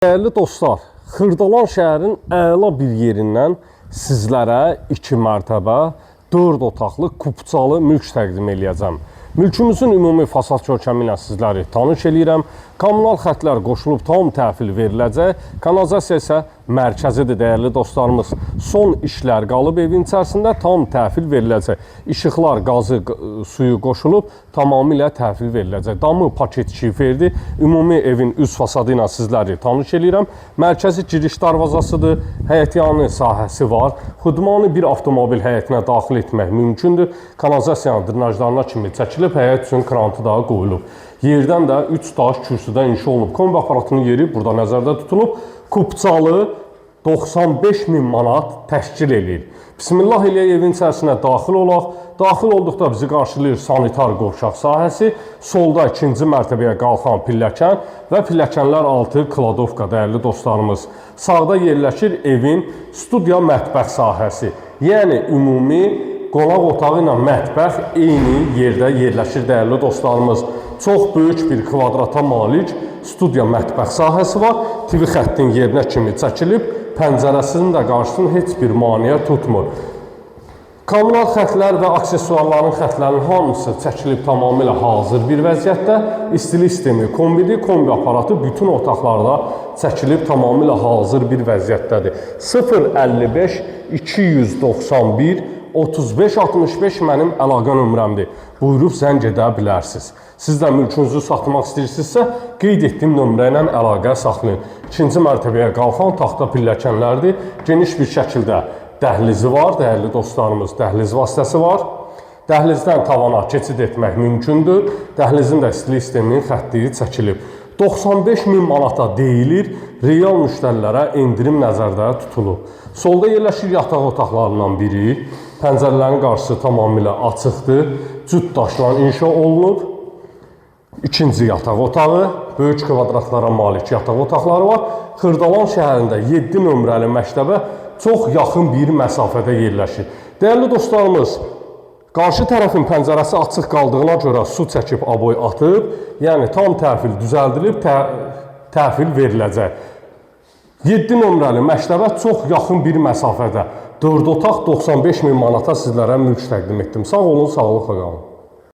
Değerli dostlar, Xırdalan şəhərin əla bir yerindən sizlərə 2 mərtəbə, 4 otaqlı, kupçalı mülk təqdim eləyəcəm. Mülkümüzün ümumi fasad görkəmi ilə sizləri tanış eləyirəm. Kommunal xətlər qoşulub tam təhvil veriləcək. Kanalizasiya isə mərkəzidir, dəyərli dostlarımız. Son işlər qalıb evin içərisində tam təhvil veriləcək. İşıqlar, qazı, suyu qoşulub tamamilə təhvil veriləcək. Damı paket şiferdir. Ümumi evin üst fasadı ilə sizləri tanış eləyirəm. Mərkəzi giriş darvazasıdır. Həyətyanı sahəsi var. Xudmani bir avtomobil həyətinə daxil etmək mümkündür. Kanalizasiyanın dırnajlarına kimi çəkilib, həyət üçün krantı da qoyulub. Yerdən də 3 daş kürsüdə inşa olunub. Kombi aparatının yeri burada nəzərdə tutulub. Kupçalı 95.000 manat təşkil edir. Bismillah eləyək, evin içərisinə daxil olaq. Daxil olduqda bizi qarşılayır sanitar qovşaq sahəsi. Solda 2-ci mərtəbəyə qalxan pilləkən və pilləkənlər altı kladovka, dəyərli dostlarımız. Sağda yerləşir evin studiya mətbəx sahəsi. Yəni ümumi qonaq otağı ilə mətbəx eyni yerdə yerləşir, dəyərli dostlarımız. Çox böyük bir kvadrata malik studiya mətbəx sahəsi var. TV xəttin yerinə kimi çəkilib, pəncərəsinin də qarşısını heç bir maneə tutmur. Kommunal xətlər və aksesuarların xətlərinin hamısı çəkilib tamamilə hazır bir vəziyyətdə. İstilik sistemi kombidir, kombi aparatı bütün otaqlarda çəkilib tamamilə hazır bir vəziyyətdədir. 055 291 3565 mənim əlaqə nömrəmdir. Buyurub zəng edə bilərsiniz. Siz də mülkünüzü satmaq istəyirsinizsə, qeyd etdiyim nömrə ilə əlaqə saxlayın. 2-ci mərtəbəyə qalxan taxta pilləkənlərdir. Geniş bir şəkildə dəhlizi var, dəyərli dostlarımız, dəhliz vasitəsi var. Dəhlizdən tavana keçid etmək mümkündür. Dəhlizin də istilik sisteminin xətti çəkilib. 95.000 manata deyilir, real müştərilərə endirim nəzərdə tutulub. Solda yerləşir yataq otaqlarından biri. Pəncərələrin qarşısı tamamilə açıqdır. Cüt daşla inşa olunub. İkinci yataq otağı, böyük kvadratlara malik yataq otaqları var. Xırdalan şəhərində 7 nömrəli məktəbə çox yaxın bir məsafədə yerləşir. Dəyərli dostlarımız, qarşı tərəfin pəncərəsi açıq qaldığına görə su çəkib aboy atıb, yəni tam təhvil düzəldilib, təhvil veriləcək. 7 nömrəli məktəbə çox yaxın bir məsafədə 4 otaq 95.000 manata sizlərə mülk təqdim etdim. Sağ olun, sağlıqla qalın.